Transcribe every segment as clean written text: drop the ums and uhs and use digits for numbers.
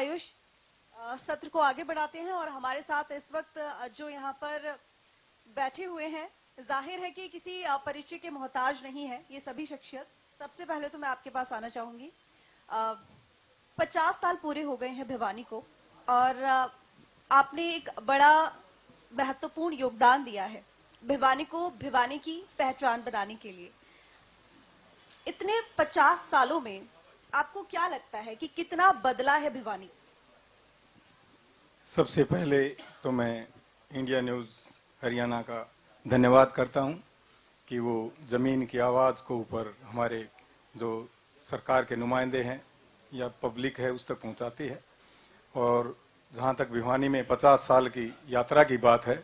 आयुष, सत्र को आगे बढ़ाते हैं और हमारे साथ इस वक्त जो यहाँ पर बैठे हुए हैं, जाहिर है कि किसी परिचय के मोहताज नहीं है ये सभी शख्सियत। सबसे पहले तो मैं आपके पास आना चाहूंगी। 50 साल पूरे हो गए हैं भिवानी को और आपने एक बड़ा महत्वपूर्ण योगदान दिया है भिवानी को भिवानी की पहचान बनाने के लिए। इतने 50 सालों में आपको क्या लगता है कि कितना बदला है भिवानी? सबसे पहले तो मैं इंडिया न्यूज़ हरियाणा का धन्यवाद करता हूं कि वो ज़मीन की आवाज़ को ऊपर हमारे जो सरकार के नुमाइंदे हैं या पब्लिक है उस तक पहुंचाती है। और जहां तक भिवानी में 50 साल की यात्रा की बात है,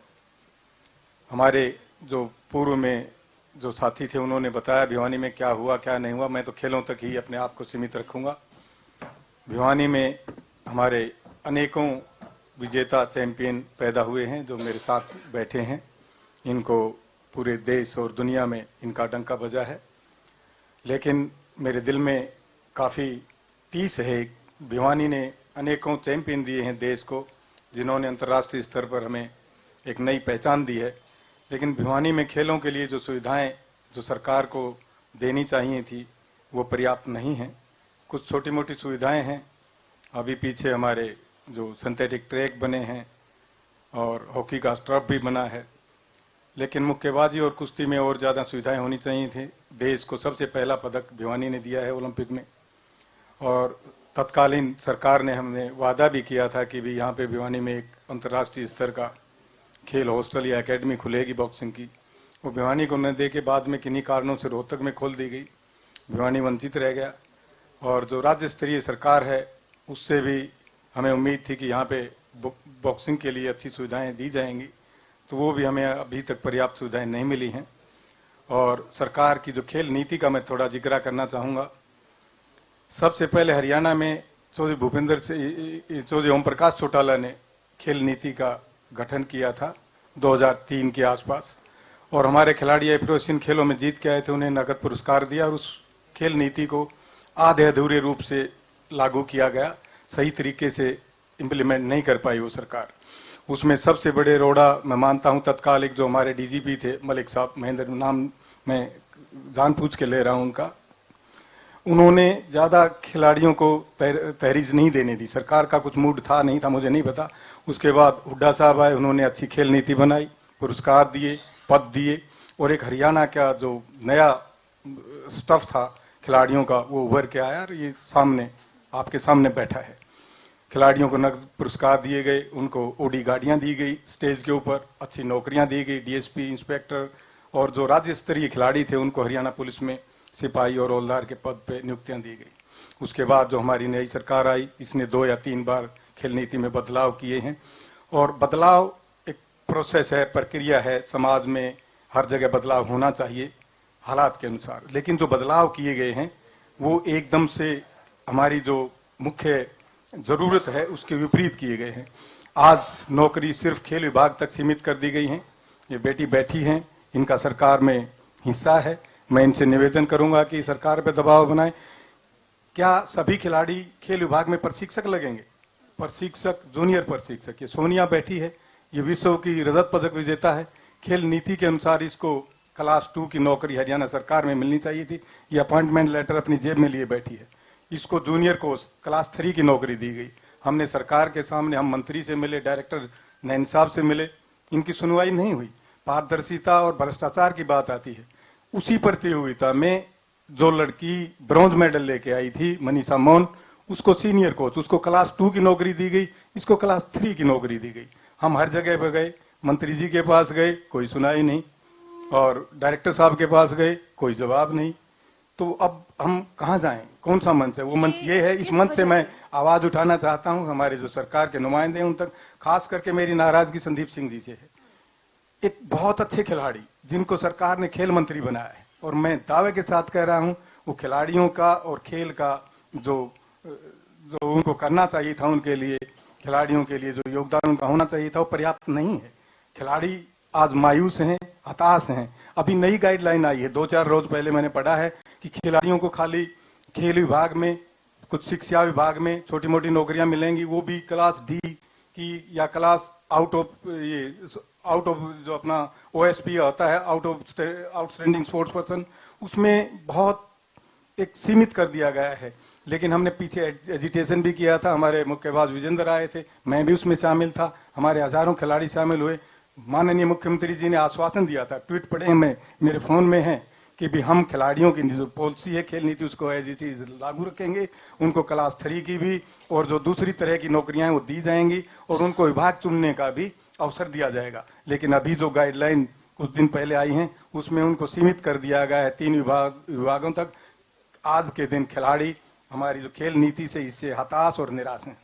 हमारे जो पूर्व में जो साथी थे उन्होंने बताया भिवानी में क्या हुआ क्या नहीं हुआ। मैं तो खेलों तक ही अपने आप को सीमित रखूंगा। भिवानी में हमारे अनेकों विजेता चैंपियन पैदा हुए हैं जो मेरे साथ बैठे हैं। इनको पूरे देश और दुनिया में इनका डंका बजा है, लेकिन मेरे दिल में काफ़ी टीस है। भिवानी ने अनेकों चैंपियन दिए हैं देश को, जिन्होंने अंतर्राष्ट्रीय स्तर पर हमें एक नई पहचान दी है। लेकिन भिवानी में खेलों के लिए जो सुविधाएं जो सरकार को देनी चाहिए थी वो पर्याप्त नहीं हैं। कुछ छोटी मोटी सुविधाएं हैं। अभी पीछे हमारे जो सिंथेटिक ट्रैक बने हैं और हॉकी का स्टर्फ भी बना है, लेकिन मुक्केबाजी और कुश्ती में और ज़्यादा सुविधाएं होनी चाहिए थी। देश को सबसे पहला पदक भिवानी ने दिया है ओलंपिक में, और तत्कालीन सरकार ने हमने वादा भी किया था कि भी यहाँ पे भिवानी में एक अंतर्राष्ट्रीय स्तर का खेल हॉस्टल या एकेडमी खुलेगी बॉक्सिंग की। वो भिवानी को न दे के बाद में किन्हीं कारणों से रोहतक में खोल दी गई। भिवानी वंचित रह गया। और जो राज्य स्तरीय सरकार है उससे भी हमें उम्मीद थी कि यहाँ पे बॉक्सिंग के लिए अच्छी सुविधाएं दी जाएंगी, तो वो भी हमें अभी तक पर्याप्त सुविधाएं नहीं मिली हैं। और सरकार की जो खेल नीति का मैं थोड़ा जिक्र करना चाहूँगा। सबसे पहले हरियाणा में चौधरी ओम प्रकाश चौटाला ने खेल नीति का गठन किया था 2003 के आसपास, और हमारे खिलाड़ी एशियन खेलों में जीत के आए थे, उन्हें नगद पुरस्कार दिया। और उस खेल नीति को आधे अधूरे रूप से लागू किया गया, सही तरीके से इम्प्लीमेंट नहीं कर पाई वो सरकार। उसमें सबसे बड़े रोड़ा मैं मानता हूं तत्कालिक जो हमारे डीजीपी थे मलिक साहब, महेंद्र नाम मैं जान पूछ के ले रहा हूं उनका। उन्होंने ज़्यादा खिलाड़ियों को तहरीज नहीं देने दी। सरकार का कुछ मूड था नहीं था, मुझे नहीं पता। उसके बाद हुड्डा साहब आए, उन्होंने अच्छी खेल नीति बनाई, पुरस्कार दिए, पद दिए, और एक हरियाणा का जो नया स्टफ था खिलाड़ियों का वो उभर के आया। और ये सामने आपके सामने बैठा है। खिलाड़ियों को नकद पुरस्कार दिए गए, उनको ओडी गाड़ियाँ दी गई, स्टेज के ऊपर अच्छी नौकरियाँ दी गई, डीएसपी, इंस्पेक्टर, और जो राज्य स्तरीय खिलाड़ी थे उनको हरियाणा पुलिस में सिपाही और हवलदार के पद पे नियुक्तियां दी गई। उसके बाद जो हमारी नई सरकार आई, इसने 2 या 3 बार खेल नीति में बदलाव किए हैं। और बदलाव एक प्रोसेस है, प्रक्रिया है। समाज में हर जगह बदलाव होना चाहिए हालात के अनुसार, लेकिन जो बदलाव किए गए हैं वो एकदम से हमारी जो मुख्य जरूरत है उसके विपरीत किए गए हैं। आज नौकरी सिर्फ खेल विभाग तक सीमित कर दी गई है। ये बेटी बैठी हैं, इनका सरकार में हिस्सा है। मैं इनसे निवेदन करूंगा कि सरकार पे दबाव बनाए। क्या सभी खिलाड़ी खेल विभाग में प्रशिक्षक लगेंगे? प्रशिक्षक, जूनियर प्रशिक्षक। ये सोनिया बैठी है, ये विश्व की रजत पदक विजेता है। खेल नीति के अनुसार इसको क्लास 2 की नौकरी हरियाणा सरकार में मिलनी चाहिए थी। ये अपॉइंटमेंट लेटर अपनी जेब में लिए बैठी है। इसको जूनियर कोर्स क्लास 3 की नौकरी दी गई। हमने सरकार के सामने, हम मंत्री से मिले, डायरेक्टर नैन साहब से मिले, इनकी सुनवाई नहीं हुई। पारदर्शिता और भ्रष्टाचार की बात आती है। उसी प्रतियोगिता में जो लड़की ब्रॉन्ज मेडल लेके आई थी, मनीषा मोहन, उसको सीनियर कोच, उसको क्लास 2 की नौकरी दी गई, इसको क्लास 3 की नौकरी दी गई। हम हर जगह पे गए, मंत्री जी के पास गए, कोई सुनाई नहीं, और डायरेक्टर साहब के पास गए, कोई जवाब नहीं। तो अब हम कहाँ जाएं? कौन सा मंच है? वो मंच ये है। इस मंच से मैं आवाज उठाना चाहता हूँ हमारे जो सरकार के नुमाइंदे हैं उन तक। खास करके मेरी नाराजगी संदीप सिंह जी से है। एक बहुत अच्छे खिलाड़ी जिनको सरकार ने खेल मंत्री बनाया है, और मैं दावे के साथ कह रहा हूं वो खिलाड़ियों का और खेल का जो उनको करना चाहिए था, उनके लिए, खिलाड़ियों के लिए जो योगदान उनका होना चाहिए था वो पर्याप्त नहीं है। खिलाड़ी आज मायूस हैं, हताश हैं। अभी नई गाइडलाइन आई है, 2-4 रोज पहले मैंने पढ़ा है कि खिलाड़ियों को खाली खेल विभाग में कुछ शिक्षा विभाग में छोटी मोटी नौकरियां मिलेंगी, वो भी क्लास डी की या क्लास आउट ऑफ जो अपना ओएसपी होता है, आउटस्टैंडिंग स्पोर्ट्स पर्सन, उसमें बहुत एक सीमित कर दिया गया है। लेकिन हमने पीछे एजिटेशन भी किया था, हमारे मुक्केबाज विजेंद्र आए थे, मैं भी उसमें शामिल था, हमारे हजारों खिलाड़ी शामिल हुए। माननीय मुख्यमंत्री जी ने आश्वासन दिया था, ट्वीट पढ़े में मेरे फोन में है, कि भी हम खिलाड़ियों की जो पॉलिसी है खेल नीति उसको एज इट इज लागू रखेंगे, उनको क्लास 3 की भी और जो दूसरी तरह की नौकरियां हैं वो दी जाएंगी और उनको विभाग चुनने का भी अवसर दिया जाएगा। लेकिन अभी जो गाइडलाइन कुछ दिन पहले आई हैं उसमें उनको सीमित कर दिया गया है 3 विभागों तक। आज के दिन खिलाड़ी हमारी जो खेल नीति से इससे हताश और निराश हैं।